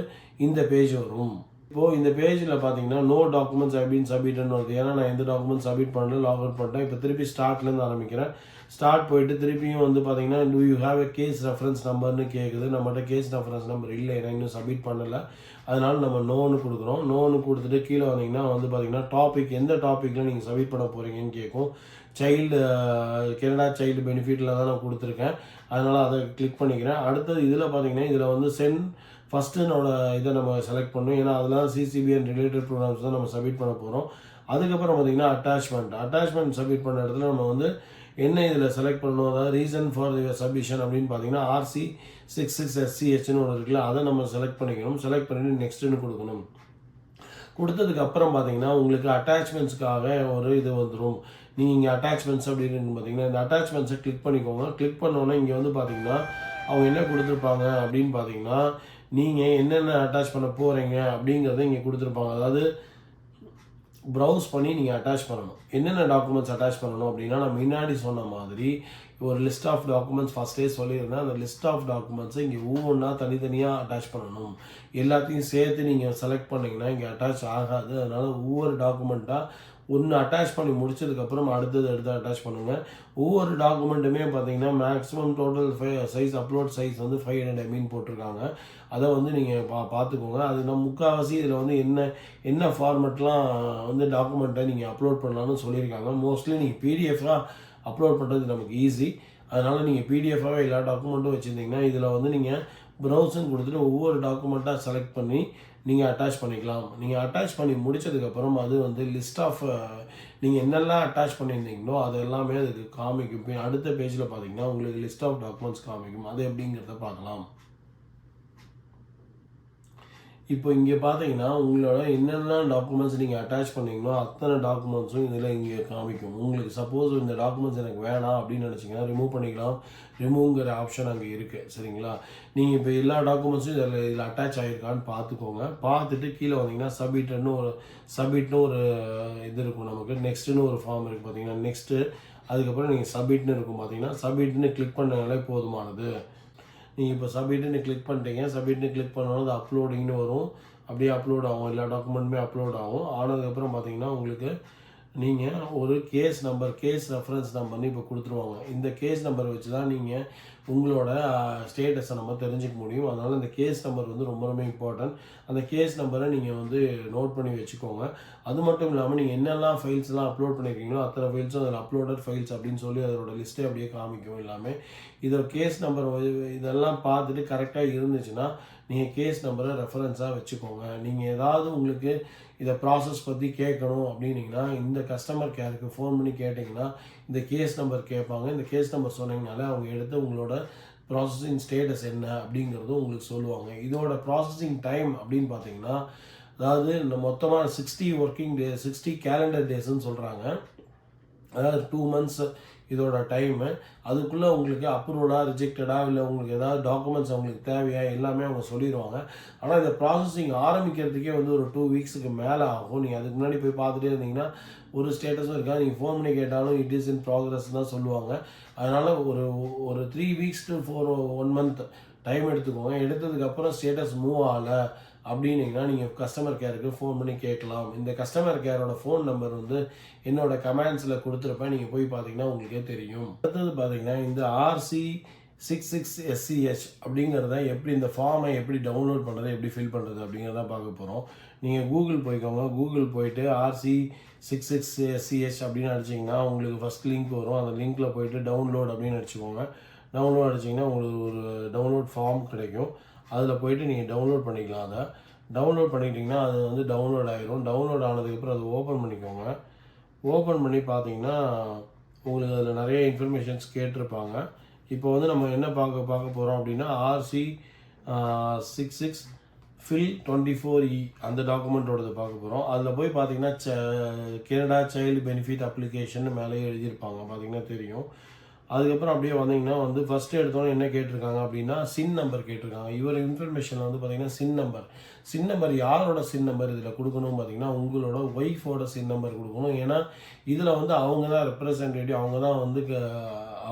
இந்த பேஜ் வரும். இப்போது இந்த பேஜில் பார்த்தீங்கன்னா நோ டாக்குமெண்ட்ஸ் அப்படின்னு சப்மிட்னு வருது. ஏன்னா நான் எந்த டாக்குமெண்ட் சப்மிட் பண்ணல, லாக் அவுட் பண்ணிட்டேன். இப்போ திருப்பி ஸ்டார்ட்லேருந்து ஆரம்பிக்கிறேன். ஸ்டார்ட் போயிட்டு திருப்பியும் வந்து பார்த்தீங்கன்னா do you have a case reference நம்பர்னு கேட்குது. நம்மகிட்ட கேஸ் ரெஃபரன்ஸ் நம்பர் இல்லை, ஏன்னா இன்னும் சப்மிட் பண்ணலை. அதனால நம்ம நோன்னு கொடுக்குறோம். நோன்னு கொடுத்துட்டு கீழே வந்தீங்கன்னா வந்து பார்த்தீங்கன்னா டாபிக், எந்த டாப்பிக்கில் நீங்கள் சப்மிட் பண்ண போகிறீங்கன்னு கேட்கும். சைல்டு கனடா சைல்டு பெனிஃபிட்டில் தான் நான் கொடுத்துருக்கேன், அதனால் அதை கிளிக் பண்ணிக்கிறேன். அடுத்தது இதில் பார்த்தீங்கன்னா இதில் வந்து சென்ட் ஃபஸ்ட்டுனோட இதை நம்ம செலக்ட் பண்ணணும், ஏன்னா அதெல்லாம் CCB அண்ட் ரிலேட்டட் ப்ரோக்ராம்ஸ் தான் நம்ம சப்மிட் பண்ண போகிறோம். அதுக்கப்புறம் பார்த்தீங்கன்னா அட்டாச்மெண்ட் சப்மிட் பண்ண இடத்துல நம்ம வந்து என்ன இதில் செலக்ட் பண்ணணும், அதாவது ரீசன் ஃபார் யுவர் சப்மிஷன் அப்படின்னு பார்த்தீங்கன்னா RC 66 SCHன்னு ஒன்று இருக்குல்ல, அதை நம்ம செலக்ட் பண்ணிக்கணும். செலக்ட் பண்ணிவிட்டு நெக்ஸ்ட்டுன்னு கொடுக்கணும். கொடுத்ததுக்கு அப்புறம் பார்த்தீங்கன்னா உங்களுக்கு அட்டாச்மெண்ட்ஸ்க்காக ஒரு இது வந்துடும். நீங்கள் இங்கே அட்டாச்மெண்ட்ஸ் அப்படின்னு பார்த்தீங்கன்னா இந்த அட்டாச்மெண்ட்ஸை கிளிக் பண்ணிக்கோங்க. கிளிக் பண்ணோன்னே இங்கே வந்து பார்த்தீங்கன்னா அவங்க என்ன கொடுத்துருப்பாங்க அப்படின்னு பார்த்தீங்கன்னா நீங்கள் என்னென்ன அட்டாச் பண்ண போகிறீங்க அப்படிங்கிறத இங்கே கொடுத்துருப்பாங்க. அதாவது ப்ரௌஸ் பண்ணி நீங்கள் அட்டாச் பண்ணணும். என்னென்ன டாக்குமெண்ட்ஸ் அட்டாச் பண்ணணும் அப்படின்னா நான் முன்னாடி சொன்ன மாதிரி ஒரு லிஸ்ட் ஆஃப் டாக்குமெண்ட்ஸ் ஃபஸ்ட்டே சொல்லியிருந்தேன். அந்த லிஸ்ட் ஆஃப் டாக்குமெண்ட்ஸை இங்கே ஒவ்வொன்றா தனித்தனியாக அட்டாச் பண்ணணும். எல்லாத்தையும் சேர்த்து நீங்கள் செலக்ட் பண்ணிங்கன்னா இங்கே அட்டாச் ஆகாது. அதனால் ஒவ்வொரு டாக்குமெண்ட்டாக ஒன்று அட்டாச் பண்ணி முடிச்சதுக்கப்புறம் அடுத்தது எடுத்து அட்டாச் பண்ணுங்கள். ஒவ்வொரு டாக்குமெண்ட்டுமே பார்த்தீங்கன்னா maximum total size upload size வந்து 500 MB போட்டிருக்காங்க. அதை வந்து நீங்கள் பார்த்துக்கோங்க. அது நம்ம முக்கால்வாசி இதில் வந்து என்ன ஃபார்மெட்லாம் வந்து டாக்குமெண்ட்டை நீங்கள் அப்லோட் பண்ணலான்னு சொல்லியிருக்காங்க. மோஸ்ட்லி நீங்கள் பிடிஎஃபாக அப்லோட் பண்ணுறது நமக்கு ஈஸி. அதனால் நீங்கள் பிடிஎஃபாகவே எல்லா டாக்குமெண்ட்டும் வச்சுருந்தீங்கன்னா இதில் வந்து நீங்கள் ப்ரௌசர்னு கொடுத்துட்டு ஒவ்வொரு டாக்குமெண்ட்டாக செலக்ட் பண்ணி நீங்கள் அட்டாச் பண்ணிக்கலாம். நீங்கள் அட்டாச் பண்ணி முடித்ததுக்கப்புறம் அது வந்து லிஸ்ட் ஆஃப் நீங்கள் என்னெல்லாம் அட்டாச் பண்ணியிருந்தீங்களோ அது எல்லாமே அதுக்கு காமிக்கும். இப்போ அடுத்த பேஜில் பார்த்தீங்கன்னா உங்களுக்கு லிஸ்ட் ஆஃப் டாக்குமெண்ட்ஸ் காமிக்கும். அது எப்படிங்கிறத பார்க்கலாம். இப்போ இங்கே பார்த்தீங்கன்னா உங்களோட என்னென்ன டாக்குமெண்ட்ஸ் நீங்கள் அட்டாச் பண்ணீங்களோ அத்தனை டாக்குமெண்ட்ஸும் இதில் இங்கே காமிக்கும். உங்களுக்கு சப்போஸ் இந்த டாக்குமெண்ட்ஸ் எனக்கு வேணாம் அப்படின்னு நினச்சிங்கன்னா ரிமூவ் பண்ணிக்கலாம். ரிமூவ்ங்கிற ஆப்ஷன் அங்கே இருக்குது, சரிங்களா? நீங்கள் இப்போ எல்லா டாக்குமெண்ட்ஸும் இதில் அட்டாச் ஆகிருக்கான்னு பார்த்துக்கோங்க. பார்த்துட்டு கீழே வந்தீங்கன்னா சப்மிட்னு ஒரு இது இருக்கும். நமக்கு நெக்ஸ்ட்டுன்னு ஒரு ஃபார்ம் இருக்குது பார்த்தீங்கன்னா, நெக்ஸ்ட்டு அதுக்கப்புறம் நீங்கள் சப்மிட்னு இருக்கும். பார்த்தீங்கன்னா சப்மிட்னு கிளிக் பண்ணாலே போதுமானது. நீங்கள் இப்போ சப்மிட்னு கிளிக் பண்ணிட்டீங்க. சப்மிட்னு கிளிக் பண்ணாலும் அது அப்லோடிங்னு வரும். அப்படியே அப்லோட் ஆகும், எல்லா டாக்குமெண்ட்டுமே அப்லோட் ஆகும். ஆனதுக்கப்புறம் பார்த்தீங்கன்னா உங்களுக்கு நீங்கள் ஒரு கேஸ் ரெஃபரன்ஸ் நம்பர்னு இப்போ கொடுத்துருவாங்க. இந்த கேஸ் நம்பர் வச்சு தான் நீங்கள் உங்களோட ஸ்டேட்டஸை நம்ம தெரிஞ்சுக்க முடியும். அதனால் இந்த கேஸ் நம்பர் வந்து ரொம்ப ரொம்ப இம்பார்ட்டன்ட். அந்த கேஸ் நம்பரை நீங்கள் வந்து நோட் பண்ணி வச்சுக்கோங்க. அது மட்டும் இல்லாமல் நீங்கள் என்னெல்லாம் ஃபைல்ஸ்லாம் அப்லோட் பண்ணியிருக்கீங்களோ அத்தனை ஃபைல்ஸும் அதில் அப்லோடட் ஃபைல்ஸ் அப்படின்னு சொல்லி அதோட லிஸ்ட்டே அப்படியே காமிக்கும் எல்லாமே. இதோட கேஸ் நம்பர் இதெல்லாம் பார்த்துட்டு கரெக்டாக இருந்துச்சுன்னா நீங்கள் கேஸ் நம்பரை ரெஃபரன்ஸாக வச்சுக்கோங்க. நீங்கள் ஏதாவது உங்களுக்கு இதை ப்ராசஸ் பற்றி கேட்கணும் அப்படின்னீங்கன்னா இந்த கஸ்டமர் கேருக்கு ஃபோன் பண்ணி கேட்டிங்கன்னா இந்த கேஸ் நம்பர் கேட்பாங்க. இந்த கேஸ் நம்பர் சொன்னீங்கனாலே அவங்க எடுத்து உங்களோட ப்ராசஸிங் ஸ்டேட்டஸ் என்ன அப்படிங்கிறதும் உங்களுக்கு சொல்லுவாங்க. இதோட ப்ராசஸிங் டைம் அப்படின்னு பார்த்தீங்கன்னா அதாவது இந்த மொத்தமாக 60 கேலண்டர் டேஸ்ன்னு சொல்கிறாங்க. அதாவது 2 months இதோட டைமு. அதுக்குள்ளே உங்களுக்கு அப்ரூவலா ரிஜெக்டடா இல்லை உங்களுக்கு ஏதாவது டாக்குமெண்ட்ஸ் அவங்களுக்கு தேவையா எல்லாமே அவங்க சொல்லிடுவாங்க. ஆனால் இந்த ப்ராசஸிங் ஆரம்பிக்கிறதுக்கே வந்து ஒரு 2 வீக்ஸுக்கு மேலே ஆகும். நீங்கள் அதுக்கு முன்னாடி போய் பார்த்துட்டே இருந்தீங்கன்னா ஒரு ஸ்டேட்டஸும் இருக்காது. நீங்கள் ஃபோன் பண்ணி கேட்டாலும் இட் இஸ் இன் ப்ராக்ரஸ் தான் சொல்லுவாங்க. அதனால் ஒரு 3 வீக்ஸ் டு 1 மந்த் டைம் எடுத்துக்கோங்க. எடுத்ததுக்கப்புறம் ஸ்டேட்டஸ் மூவ் ஆகலை அப்படின்னீங்கன்னா நீங்கள் கஸ்டமர் கேருக்கு ஃபோன் பண்ணி கேட்கலாம். இந்த கஸ்டமர் கேரோட ஃபோன் நம்பர் வந்து என்னோட கமெண்ட்ஸில் கொடுத்துருப்பேன். நீங்கள் போய் பார்த்தீங்கன்னா உங்களுக்கே தெரியும். அடுத்தது பார்த்தீங்கன்னா இந்த RC66SCH அப்படிங்கிறத எப்படி இந்த ஃபார்மை எப்படி டவுன்லோட் பண்ணுறது எப்படி ஃபில் பண்ணுறது அப்படிங்கிறத பார்க்க போகிறோம். நீங்கள் கூகுள் போய்க்கோங்க. கூகுள் போயிட்டு RC66SCH அப்படின்னு அடிச்சிங்கன்னா உங்களுக்கு ஃபஸ்ட் லிங்க் வரும். அந்த லிங்க்கில் போயிட்டு டவுன்லோட் அப்படின்னு அடிச்சுக்கோங்க. டவுன்லோட் அடிச்சிங்கன்னா உங்களுக்கு ஒரு டவுன்லோட் ஃபார்ம் கிடைக்கும். அதில் போயிட்டு நீங்கள் டவுன்லோட் பண்ணிக்கலாம். அதை டவுன்லோட் பண்ணிக்கிட்டிங்கன்னா அது வந்து டவுன்லோட் ஆகிரும். டவுன்லோட் ஆனதுக்கப்புறம் அதை ஓப்பன் பண்ணிக்கோங்க. ஓப்பன் பண்ணி பார்த்தீங்கன்னா உங்களுக்கு அதில் நிறைய இன்ஃபர்மேஷன்ஸ் கேட்டிருப்பாங்க. இப்போ வந்து நம்ம என்ன பார்க்க போகிறோம் அப்படின்னா RC66 FIL 24E அந்த டாக்குமெண்ட்டோடது பார்க்க போகிறோம். அதில் போய் பார்த்தீங்கன்னா கனடா சைல்டு பெனிஃபிட் அப்ளிகேஷன் மேலேயே எழுதியிருப்பாங்க, பார்த்தீங்கன்னா தெரியும். அதுக்கப்புறம் அப்படியே வந்தீங்கன்னா வந்து ஃபஸ்ட்டு எடுத்தோன்னே என்ன கேட்டிருக்காங்க அப்படின்னா சின் நம்பர் கேட்டிருக்காங்க. இவர் இன்ஃபர்மேஷனில் வந்து பார்த்தீங்கன்னா சின் நம்பர் யாரோட சின் நம்பர் இதில் கொடுக்கணும் பார்த்தீங்கன்னா உங்களோட ஒய்ஃபோட சின் நம்பர் கொடுக்கணும். ஏன்னா இதில் வந்து அவங்க தான் ரெப்ரசன்டேட்டிவ், அவங்க தான் வந்து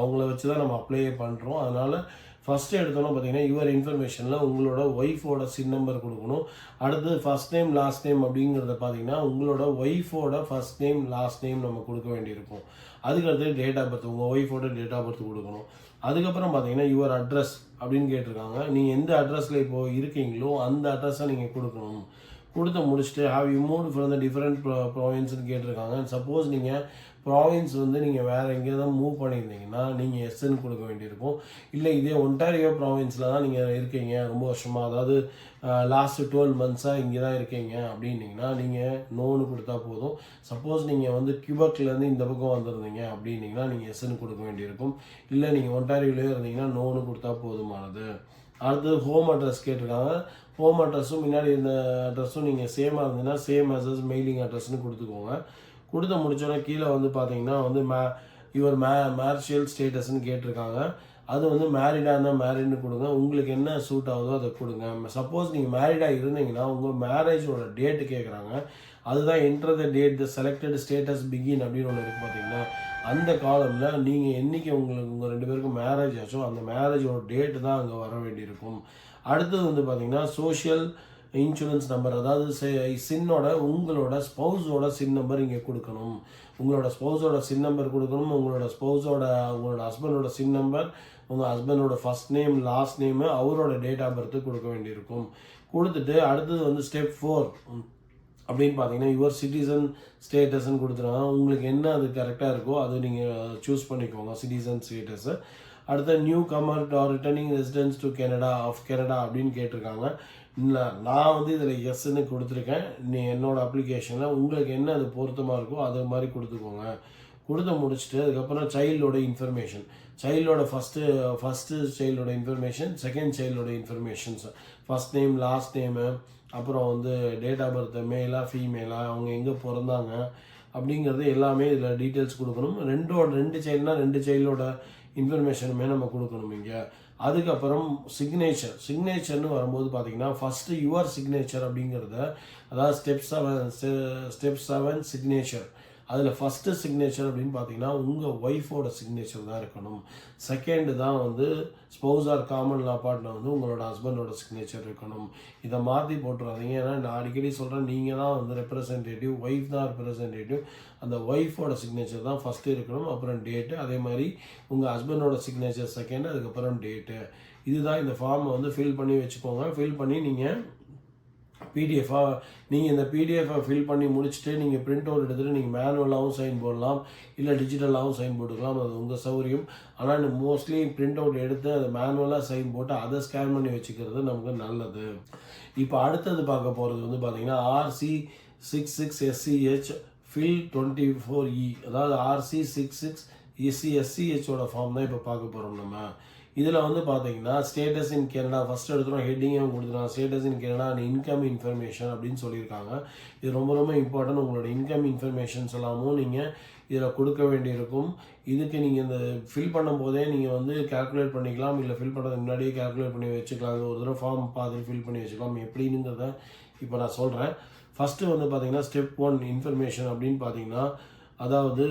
அவங்கள வச்சு தான் நம்ம அப்ளை பண்ணுறோம். அதனால் ஃபஸ்ட்டு எடுத்தோன்னா பார்த்தீங்கன்னா யுவர் இன்ஃபர்மேஷனில் உங்களோட ஒய்ஃபோட சின் நம்பர் கொடுக்கணும். அடுத்து ஃபஸ்ட் நேம் லாஸ்ட் நேம் அப்படிங்கிறத பார்த்தீங்கன்னா உங்களோட ஒய்ஃபோட ஃபஸ்ட் நேம் லாஸ்ட் நேம் நம்ம கொடுக்க வேண்டியிருக்கும். அதுக்கடுத்து டேட் ஆஃப் பர்த், உங்கள் ஒய்ஃபோட டேட் ஆஃப் பர்த் கொடுக்கணும். அதுக்கப்புறம் பார்த்தீங்கன்னா யுவர் அட்ரஸ் அப்படின்னு கேட்டிருக்காங்க. நீங்கள் எந்த அட்ரஸில் இப்போது இருக்கீங்களோ அந்த அட்ரஸை நீங்கள் கொடுக்கணும். கொடுத்து முடிச்சுட்டு have you move from the different ப்ராவின்ஸ்னு கேட்டிருக்காங்க. சப்போஸ் நீங்கள் ப்ராவின்ஸ் வந்து நீங்கள் வேறு எங்கேயோ தான் மூவ் பண்ணியிருந்தீங்கன்னா நீங்கள் எஸ்ன்னு கொடுக்க வேண்டியிருக்கும். இல்லை இதே ஒன்டாரியோ ப்ராவின்ஸில் தான் நீங்கள் இருக்கீங்க ரொம்ப வருஷமாக, அதாவது லாஸ்ட்டு 12 மந்த்ஸாக இங்கே தான் இருக்கீங்க அப்படின்னீங்கன்னா நீங்கள் நோன்னு கொடுத்தா போதும். சப்போஸ் நீங்கள் வந்து கியூபக்லேருந்து இந்த பக்கம் வந்திருந்தீங்க அப்படின்னீங்கன்னா நீங்கள் எஸ்ன்னு கொடுக்க வேண்டியிருக்கும். இல்லை நீங்கள் ஒன்டாரியோலேயே இருந்தீங்கன்னா நோன்னு கொடுத்தா போதுமானது. அடுத்தது ஹோம் அட்ரஸ் கேட்டிருக்காங்க. ஹோம் அட்ரஸும் முன்னாடி இந்த அட்ரஸும் நீங்கள் சேமாக இருந்ததுன்னா சேம் அட்ரஸ் மெயிலிங் அட்ரஸ்னு கொடுத்துக்கோங்க. கொடுத்து முடிச்சோன்னே கீழே வந்து பார்த்தீங்கன்னா வந்து யுவர் மேரிஷியல் ஸ்டேட்டஸ்ன்னு கேட்டிருக்காங்க. அது வந்து மேரிடாக இருந்தால் மேரிட்னு கொடுங்க. உங்களுக்கு என்ன சூட் ஆகுதோ அதை கொடுங்க. சப்போஸ் நீங்கள் மேரிடாக இருந்தீங்கன்னா உங்கள் மேரேஜோட டேட்டு கேட்குறாங்க. அதுதான் enter the date the selected status begin அப்படின்னு ஒன்று இருக்குது பார்த்தீங்கன்னா, அந்த காலமில் நீங்கள் என்றைக்கு உங்களுக்கு உங்கள் 2 பேருக்கும் மேரேஜ் ஆச்சோ அந்த மேரேஜோட டேட்டு தான் அங்கே வர வேண்டியிருக்கும். அடுத்தது வந்து பார்த்தீங்கன்னா சோஷியல் இன்சூரன்ஸ் நம்பர், அதாவது சின்னோட உங்களோட ஸ்பௌஸோட சின் நம்பர் இங்கே கொடுக்கணும். உங்களோட ஸ்பௌஸோட சின் நம்பர் கொடுக்கணும். உங்களோட ஹஸ்பண்டோட சின் நம்பர், உங்கள் ஹஸ்பண்டோட ஃபஸ்ட் நேம் லாஸ்ட் நேமு, அவரோட டேட் ஆஃப் பர்த்து கொடுக்க வேண்டியிருக்கும். கொடுத்துட்டு அடுத்தது வந்து ஸ்டெப் 4 அப்படின்னு பார்த்தீங்கன்னா யுவர் சிட்டிசன் ஸ்டேட்டஸ்ன்னு கொடுத்துருவாங்க. உங்களுக்கு என்ன அது கரெக்டாக இருக்கோ அது நீங்கள் சூஸ் பண்ணிக்கோங்க சிட்டிசன் ஸ்டேட்டஸை. அடுத்த newcomer or returning residence to Canada அப்படின்னு கேட்டிருக்காங்க. இல்லை நான் வந்து இதில் எஸ்ன்னு கொடுத்துருக்கேன். என்னோட அப்ளிகேஷனில் உங்களுக்கு என்ன அது பொருத்தமாக இருக்கோ அது மாதிரி கொடுத்துக்கோங்க. கொடுத்து முடிச்சுட்டு அதுக்கப்புறம் சைல்டோட இன்ஃபர்மேஷன், சைல்டோட ஃபஸ்ட்டு சைல்டோட இன்ஃபர்மேஷன், செகண்ட் சைல்டோட informations, first name last name, அப்புறம் வந்து டேட் ஆஃப் பர்த், மேலா ஃபீமேலா, அவங்க எங்கே பிறந்தாங்க அப்படிங்கிறது எல்லாமே இதில் டீட்டெயில்ஸ் கொடுக்கணும். 2 சைல்டுனா 2 சைல்டோட இன்ஃபர்மேஷனுமே நம்ம கொடுக்கணும் இங்கே. அதுக்கப்புறம் சிக்னேச்சர்னு வரும்போது பார்த்தீங்கன்னா ஃபஸ்ட்டு யுவர் சிக்னேச்சர் அப்படிங்கிறத, அதாவது ஸ்டெப் 7 சிக்னேச்சர், அதில் ஃபஸ்ட்டு சிக்னேச்சர் அப்படின்னு பார்த்தீங்கன்னா உங்கள் ஒய்ஃபோட சிக்னேச்சர் தான் இருக்கணும். செகண்டு தான் வந்து spouse or common law partner வந்து உங்களோட ஹஸ்பண்டோட சிக்னேச்சர் இருக்கணும். இதை மாற்றி போட்டுறாதீங்க. ஏன்னா நான் அடிக்கடி சொல்கிறேன், நீங்கள் தான் வந்து ரெப்ரசன்டேட்டிவ், ஒய்ஃப் தான் ரெப்ரசன்டேட்டிவ். அந்த ஒய்ஃபோட சிக்னேச்சர் தான் ஃபஸ்ட்டு இருக்கணும், அப்புறம் டேட்டு. அதே மாதிரி உங்கள் ஹஸ்பண்டோட சிக்னேச்சர் செகண்டு, அதுக்கப்புறம் டேட்டு. இதுதான் இந்த ஃபார்மை வந்து ஃபில் பண்ணி வச்சுக்கோங்க. ஃபில் பண்ணி நீங்கள் இந்த பிடிஎஃபை ஃபில் பண்ணி முடிச்சுட்டு நீங்கள் பிரிண்ட் அவுட் எடுத்துகிட்டு நீங்கள் மேனுவலாகவும் சைன் போடலாம், இல்லை டிஜிட்டலாகவும் சைன் போட்டுக்கலாம், அது உங்கள் சௌகரியம். ஆனால் மோஸ்ட்லி பிரிண்ட் அவுட் எடுத்து அதை மேனுவலாக சைன் போட்டு அதை ஸ்கேன் பண்ணி வச்சுக்கிறது நமக்கு நல்லது. இப்போ அடுத்தது பார்க்க போகிறது வந்து பார்த்தீங்கன்னா RC66SCH FIL 24E, அதாவது RC66SCHோட ஃபார்ம் தான் இப்போ பார்க்க போகிறோம். நம்ம இதில் வந்து பார்த்தீங்கன்னா ஸ்டேட்டஸ் இன் கனடா ஃபஸ்ட் எடுத்துகிறோம், ஹெட்டிங்கே கொடுத்துருக்காங்க status in Canada and income information அப்படின்னு சொல்லியிருக்காங்க. இது ரொம்ப ரொம்ப இம்பார்ட்டன்ட். உங்களோட இன்கம் இன்ஃபர்மேஷன்ஸ் எல்லாமும் நீங்கள் இதில் கொடுக்க வேண்டியிருக்கும். இதுக்கு நீங்கள் இந்த ஃபில் பண்ணும் போதே நீங்கள் வந்து கேல்குலேட் பண்ணிக்கலாம், இல்லை ஃபில் பண்ணுறதுக்கு முன்னாடியே கேல்குலேட் பண்ணி வச்சுக்கலாம். ஒரு தடவை ஃபார்ம் பார்த்துட்டு ஃபில் பண்ணி வச்சுக்கலாம். எப்படிங்கிறத இப்போ நான் சொல்கிறேன். ஃபஸ்ட்டு வந்து பார்த்தீங்கன்னா ஸ்டெப் 1 இன்ஃபர்மேஷன் அப்படின்னு பார்த்தீங்கன்னா, அதாவது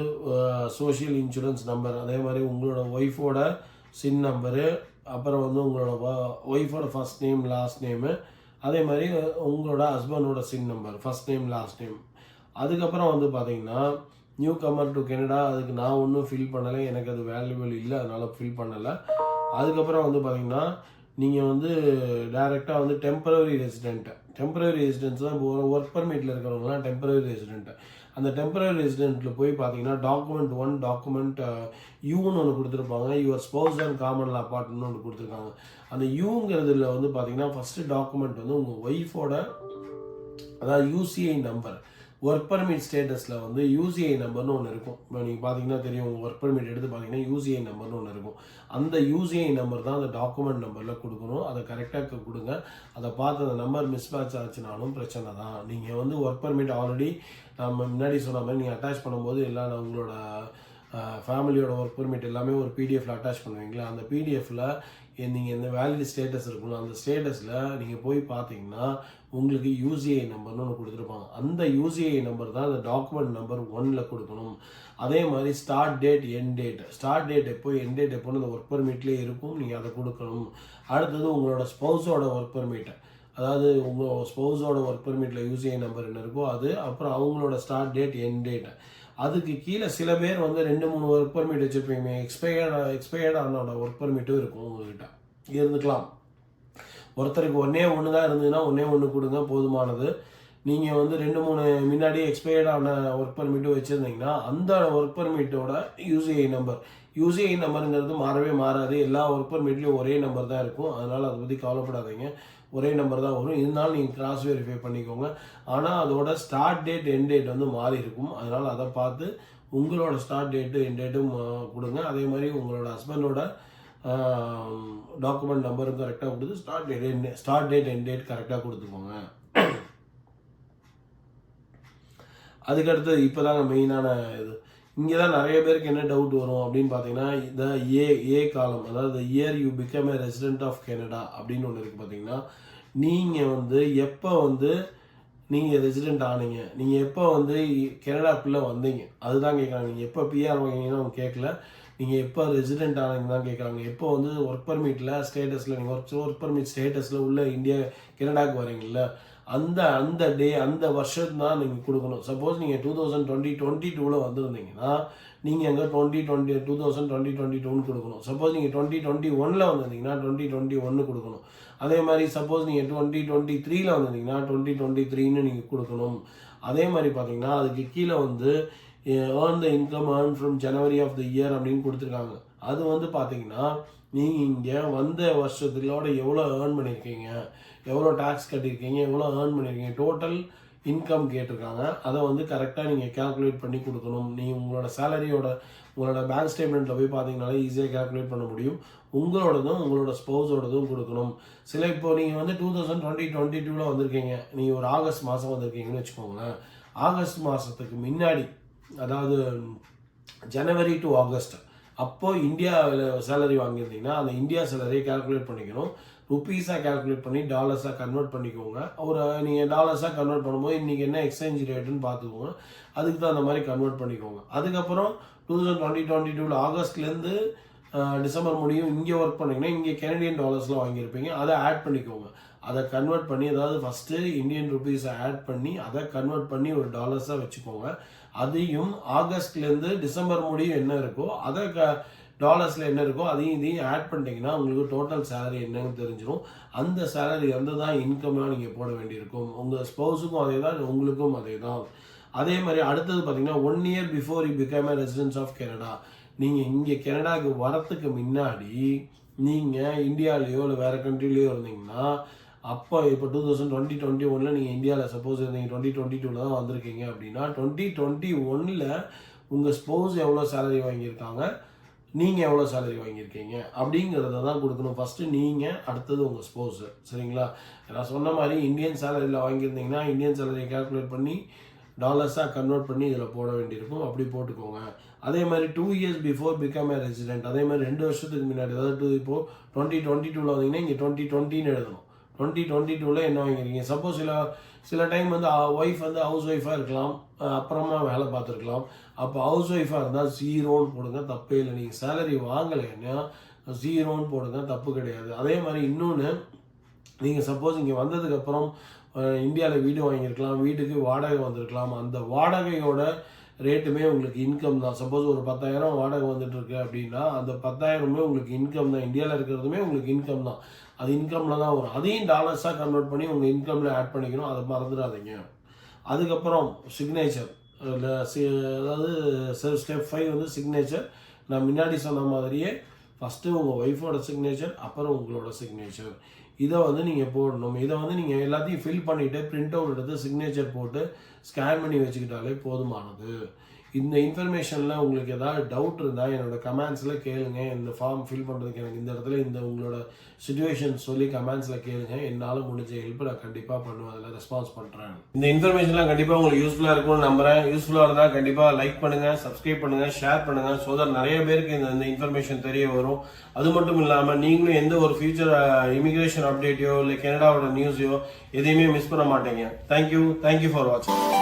சோஷியல் இன்சூரன்ஸ் நம்பர், அதே மாதிரி உங்களோட ஒய்ஃபோட சின் நம்பரு, அப்புறம் வந்து உங்களோட ஒய்ஃபோட ஃபஸ்ட் நேம் லாஸ்ட் நேமு, அதே மாதிரி உங்களோட ஹஸ்பண்டோட SIN number first name last name. அதுக்கப்புறம் வந்து பார்த்தீங்கன்னா நியூ கமர் டு கனடா, அதுக்கு நான் ஒன்றும் ஃபில் பண்ணலை, எனக்கு அது வேல்யூபிள் இல்லை, அதனால் ஃபில் பண்ணலை. அதுக்கப்புறம் வந்து பார்த்தீங்கன்னா நீங்கள் வந்து டைரெக்டாக வந்து டெம்பரரி ரெசிடென்ட்ஸ் தான் இப்போ ஒர்க் பர்மிட்டில் இருக்கிறவங்களாம் டெம்பரரி ரெசிடென்ட்டு. அந்த டெம்பரரி ரெசிடென்ட்டில் போய் பார்த்தீங்கன்னா டாக்குமெண்ட் 1 டாக்குமெண்ட் யூன்னு ஒன்று கொடுத்துருப்பாங்க, your spouse and common law பார்ட்னர்னு ஒன்று கொடுத்துருக்காங்க. அந்த யூங்கிறதுல வந்து பார்த்தீங்கன்னா ஃபஸ்ட்டு டாக்குமெண்ட் வந்து உங்கள் ஒய்ஃபோட, அதாவது யூசிஐ நம்பர். ஒர்க் பர்மிட் ஸ்டேட்டஸில் வந்து யூசிஐ நம்பர்னு ஒன்று இருக்கும். இப்போ நீங்கள் பார்த்தீங்கன்னா தெரியும், உங்கள் ஒர்க் பர்மிட் எடுத்து பார்த்தீங்கன்னா யூசிஐ நம்பர்னு ஒன்று இருக்கும். அந்த யூசிஐ நம்பர் தான் அந்த டாக்குமெண்ட் நம்பரில் கொடுக்கணும். அதை கரெக்டாக கொடுங்க. அதை பார்த்து அந்த நம்பர் மிஸ்மேட்ச் ஆச்சுனாலும் பிரச்சனை தான். நீங்கள் வந்து ஒர்க் பர்மிட் ஆல்ரெடி நம்ம முன்னாடி சொன்ன மாதிரி நீங்கள் அட்டாச் பண்ணும்போது எல்லாம் உங்களோட ஃபேமிலியோட ஒர்க் பர்மிட் எல்லாமே ஒரு பிடிஎஃப்ல அட்டாச் பண்ணுவீங்களா, அந்த பிடிஎஃப்ல நீங்கள் எந்த வேலிட் ஸ்டேட்டஸ் இருக்கணும், அந்த ஸ்டேட்டஸில் நீங்கள் போய் பார்த்தீங்கன்னா உங்களுக்கு யூசிஐ நம்பர்னு ஒன்று கொடுத்துருப்பாங்க. அந்த யூசிஐ நம்பர் தான் அந்த டாக்குமெண்ட் நம்பர் 1ல் கொடுக்கணும். அதே மாதிரி ஸ்டார்ட் டேட் எண்ட் டேட் எப்போ எண்ட் டேட் எப்போன்னு அந்த ஒர்க் பர்மிட்லேயே இருக்கும், நீங்கள் அதை கொடுக்கணும். அடுத்தது உங்களோட ஸ்பௌஸோட ஒர்க் பர்மிட், அதாவது உங்கள் ஸ்பௌஸோட ஒர்க் பர்மிட்டில் யூசிஐ நம்பர் என்ன இருக்கோ அது, அப்புறம் அவங்களோட ஸ்டார்ட் டேட் எண்ட் டேட். அதுக்கு கீழே சில பேர் வந்து 2-3 ஒர்க் பர்மிட் வச்சுருப்பீங்க, எக்ஸ்பயர்டான ஒர்க் பர்மிட்டும் இருக்கும் உங்ககிட்ட இருந்துக்கலாம். ஒருத்தருக்கு ஒன்று தான் இருந்ததுன்னா ஒன்று கொடுங்க போதுமானது. நீங்கள் வந்து 2-3 முன்னாடி எக்ஸ்பயர்டான ஒர்க் பர்மிட்டும் வச்சுருந்தீங்கன்னா அந்த ஒர்க் பர்மிட்டோட யூசிஐ நம்பருங்கிறது மாறவே மாறாது. எல்லா ஒர்க் பர்மிட்லேயும் ஒரே நம்பர் தான் இருக்கும். அதனால் அதை பற்றி கவலைப்படாதீங்க, ஒரே நம்பர் தான் வரும். இருந்தாலும் நீங்கள் கிராஸ் வெரிஃபை பண்ணிக்கோங்க. ஆனால் அதோட ஸ்டார்ட் டேட் எண்ட் டேட் வந்து மாறி இருக்கும். அதனால் அதை பார்த்து உங்களோட ஸ்டார்ட் டேட்டு எண்ட் டேட்டும் கொடுங்க. அதே மாதிரி உங்களோட ஹஸ்பண்டோட டாக்குமெண்ட் நம்பரும் கரெக்டாக கொடுத்து ஸ்டார்ட் டேட் எண்ட் டேட் கரெக்டாக கொடுத்துக்கோங்க. அதுக்கடுத்து இப்போ தாங்க மெயினான இது. இங்கே தான் நிறைய பேருக்கு என்ன டவுட் வரும் அப்படின்னு பார்த்தீங்கன்னா, இந்த ஏ காலம், அதாவது year you become a resident of Canada அப்படின்னு ஒன்று இருக்குது. பார்த்தீங்கன்னா நீங்கள் வந்து எப்போ வந்து நீங்கள் ரெசிடென்ட் ஆனீங்க, நீங்கள் எப்போ வந்து கனடாக்குள்ளே வந்தீங்க அதுதான் கேட்குறாங்க. நீங்கள் எப்போ பிஆர் வாங்கினீங்கன்னா அவங்க கேட்கல, நீங்கள் எப்போ ரெசிடென்ட் ஆனீங்க தான் கேட்குறாங்க. எப்போ வந்து ஒர்க் பர்மிட்டில் ஸ்டேட்டஸில் நீங்கள் ஒர்க் பர்மிட் ஸ்டேட்டஸில் உள்ள கனடாவுக்கு வரீங்கல்ல, அந்த டே அந்த வருஷத்து தான் நீங்கள் கொடுக்கணும். சப்போஸ் நீங்கள் 2022 வந்திருந்தீங்கன்னா நீங்கள் எங்கே 2022ன்னு கொடுக்கணும். சப்போஸ் நீங்கள் 2021 வந்திருந்தீங்கன்னா 2021 கொடுக்கணும். அதே மாதிரி சப்போஸ் நீங்கள் 2023 வந்திருந்தீங்கன்னா 2023ன்னு நீங்கள் கொடுக்கணும். அதே மாதிரி பார்த்தீங்கன்னா அதுக்கு கீழே வந்து earn the income earned from January of the year அப்படின்னு கொடுத்துருக்காங்க. அது வந்து பார்த்தீங்கன்னா நீங்கள் இங்கே வந்த வருஷத்துலோட எவ்வளோ ஏர்ன் பண்ணியிருக்கீங்க, எவ்வளோ டேக்ஸ் கட்டியிருக்கீங்க, எவ்வளோ ஏர்ன் பண்ணியிருக்கீங்க, டோட்டல் இன்கம் கேட்டிருக்காங்க. அதை வந்து கரெக்டாக நீங்கள் கேல்குலேட் பண்ணி கொடுக்கணும். நீங்கள் உங்களோட சேலரியோட உங்களோட பேங்க் ஸ்டேட்மெண்ட்டில் போய் பார்த்தீங்கனாலே ஈஸியாக கேல்குலேட் பண்ண முடியும். உங்களோடதும் உங்களோட ஸ்பௌஸோடதும் கொடுக்கணும். சில இப்போ நீங்கள் வந்து 2022 வந்திருக்கீங்க, நீங்கள் ஒரு ஆகஸ்ட் மாதம் வந்திருக்கீங்கன்னு வச்சுக்கோங்களேன். ஆகஸ்ட் மாதத்துக்கு முன்னாடி, அதாவது ஜனவரி டு ஆகஸ்ட், அப்போது இந்தியாவில் சேலரி வாங்கியிருந்தீங்கன்னா அந்த இந்தியா சேலரியை கேல்குலேட் பண்ணிக்கணும். ருப்பீஸாக கேல்குலேட் பண்ணி டாலர்ஸாக கன்வெர்ட் பண்ணிக்கோங்க. நீங்கள் டாலர்ஸாக கன்வெர்ட் பண்ணும்போது இன்றைக்கி என்ன எக்ஸ்சேஞ்ச் ரேட்டுன்னு பார்த்துக்கோங்க, அதுக்கு தான் அந்த மாதிரி கன்வெர்ட் பண்ணிக்கோங்க. அதுக்கப்புறம் 2022 ஆகஸ்ட்லேருந்து டிசம்பர் முடியும் இங்கே ஒர்க் பண்ணிங்கன்னா இங்கே கெனடியன் டாலர்ஸில் வாங்கியிருப்பீங்க, அதை ஆட் பண்ணிக்கோங்க. அதை கன்வெர்ட் பண்ணி, அதாவது ஃபஸ்ட்டு இந்தியன் ருப்பீஸை ஆட் பண்ணி அதை கன்வெர்ட் பண்ணி ஒரு டாலர்ஸாக வச்சுக்கோங்க. அதையும் ஆகஸ்ட்லேருந்து டிசம்பர் முடியும் என்ன இருக்கோ அதை டாலர்ஸில் என்ன இருக்கோ இதையும் ஆட் பண்ணிட்டீங்கன்னா உங்களுக்கு டோட்டல் சேலரி என்னன்னு தெரிஞ்சிடும். அந்த சேலரி வந்து தான் இன்கம்லாம் நீங்கள் போட வேண்டியிருக்கும். உங்கள் ஸ்பௌஸுக்கும் அதே தான், உங்களுக்கும் அதே தான். அதே மாதிரி அடுத்தது பார்த்தீங்கன்னா 1 year before you become a residence of Canada. நீங்கள் இங்கே கனடாவுக்கு வரத்துக்கு முன்னாடி நீங்கள் இந்தியாவிலேயோ இல்லை வேறு கண்ட்ரிலேயோ இருந்தீங்கன்னா, அப்போ இப்போ 2021 நீங்கள் இந்தியாவில் சப்போஸ் இருந்தீங்க, 2022 தான் வந்திருக்கீங்க அப்படின்னா 2021 உங்கள் ஸ்பௌஸ் எவ்வளோ சேலரி வாங்கியிருக்காங்க, நீங்கள் எவ்வளோ சேலரி வாங்கியிருக்கீங்க அப்படிங்கிறத தான் கொடுக்கணும் ஃபஸ்ட்டு நீங்கள், அடுத்தது உங்கள் ஸ்போஸு. சரிங்களா? நான் சொன்ன மாதிரி இந்தியன் சேலரியில் வாங்கியிருந்தீங்கன்னா இந்தியன் சேலரியை கால்குலேட் பண்ணி டாலர்ஸாக கன்வெர்ட் பண்ணி இதில் போட வேண்டியிருக்கும். அப்படி போட்டுக்கோங்க. அதே மாதிரி 2 years before become a resident, அதே மாதிரி 2 வருஷத்துக்கு முன்னாடி, அதாவது இப்போது 2022 வந்தீங்கன்னா இங்கே 2020ன்னு எழுதணும். 2022 என்ன வாங்கியிருக்கீங்க? சப்போஸ் சில டைம் வந்து ஒய்ஃப் வந்து ஹவுஸ் ஒய்ஃபாக இருக்கலாம், அப்புறமா வேலை பார்த்துருக்கலாம். அப்போ ஹவுஸ் ஒய்ஃபாக இருந்தால் 0ன்னு போடுங்க, தப்பே இல்லை. நீங்கள் சேலரி வாங்கலைன்னா 0ன்னு போடுங்க, தப்பு கிடையாது. அதே மாதிரி இன்னொன்று, நீங்கள் சப்போஸ் இங்கே வந்ததுக்கப்புறம் இந்தியாவில் வீடு வாங்கியிருக்கலாம், வீட்டுக்கு வாடகை வந்திருக்கலாம். அந்த வாடகையோட ரேட்டுமே உங்களுக்கு இன்கம் தான். சப்போஸ் ஒரு 10,000 வாடகை வந்துட்டுருக்கு அப்படின்னா அந்த 10,000மே உங்களுக்கு இன்கம் தான். இந்தியாவில் இருக்கிறதுமே உங்களுக்கு இன்கம் தான். அது இன்கமில் தான் வரும். அதையும் டாலர்ஸாக கன்வெர்ட் பண்ணி உங்கள் இன்கமில் ஆட் பண்ணிக்கணும். அதை மறந்துடாதீங்க. அதுக்கப்புறம் சிக்னேச்சர், அதாவது ஸ்டெப் 5 வந்து சிக்னேச்சர். நான் முன்னாடி சொன்ன மாதிரியே ஃபஸ்ட்டு உங்கள் ஒய்ஃபோட சிக்னேச்சர், அப்புறம் உங்களோட சிக்னேச்சர். இதை வந்து நீங்கள் போடணும். இதை வந்து நீங்கள் எல்லாத்தையும் ஃபில் பண்ணிவிட்டு பிரிண்ட் அவுட் எடுத்து சிக்னேச்சர் போட்டு ஸ்கேன் பண்ணி வச்சுக்கிட்டாலே போதுமானது. இந்த இன்ஃபர்மேஷனில் உங்களுக்கு ஏதாவது டவுட் இருந்தால் என்னோட கமெண்ட்ஸில் கேளுங்க. இந்த ஃபார்ம் ஃபில் பண்ணுறதுக்கு எனக்கு இந்த இடத்துல இந்த உங்களோட சுச்சுவேஷன் சொல்லி கமெண்ட்ஸில் கேளுங்க. என்னால் முடிஞ்ச ஹெல்ப் நான் கண்டிப்பாக பண்ணுவேன், அதில் ரெஸ்பான்ஸ் பண்ணுறேன். இந்த இன்ஃபர்மேஷன்லாம் கண்டிப்பாக உங்களுக்கு யூஸ்ஃபுல்லாக இருக்கும்னு நம்புகிறேன். யூஸ்ஃபுல்லாக இருந்தால் கண்டிப்பாக லைக் பண்ணுங்கள், சப்ஸ்கிரைப் பண்ணுங்கள், ஷேர் பண்ணுங்கள். ஸோ தட் நிறைய பேருக்கு இந்த இன்ஃபர்மேஷன் தெரிய வரும். அது மட்டும் இல்லாமல் நீங்களும் எந்த ஒரு ஃபியூச்சர் இமிகிரேஷன் அப்டேட்டையோ இல்லை கனடாவோட நியூஸையோ எதையுமே மிஸ் பண்ண மாட்டீங்க. தேங்க்யூ ஃபார் வாட்சிங்.